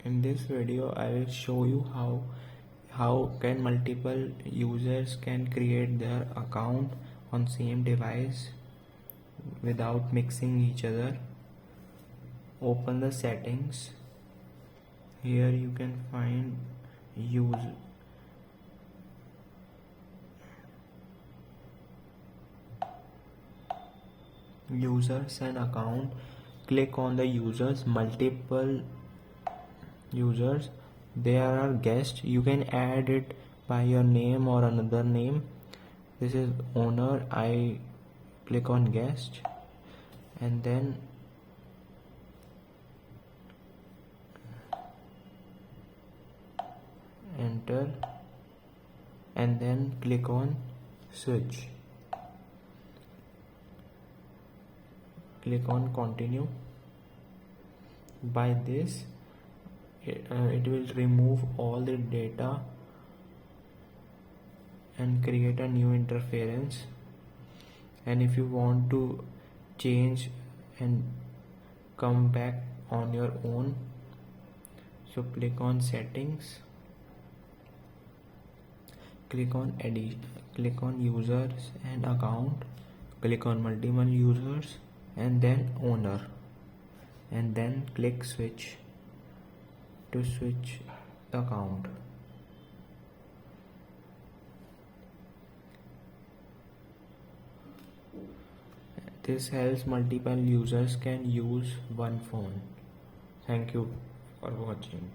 In this video I will show you how can multiple users can create their account on same device without mixing each other. Open the settings. Here you can find users and account. Click on the users. Multiple users, there are guests. You can add it by your name or another name. This is owner. I click on guest and then enter and then click on switch. Click on continue. By this it will remove all the data and create a new interference. And if you want to change and come back on your own, so click on settings, click on edit, click on users and account, click on multiple users and then owner, and then click switch to switch the account. This helps multiple users can use one phone. Thank you for watching.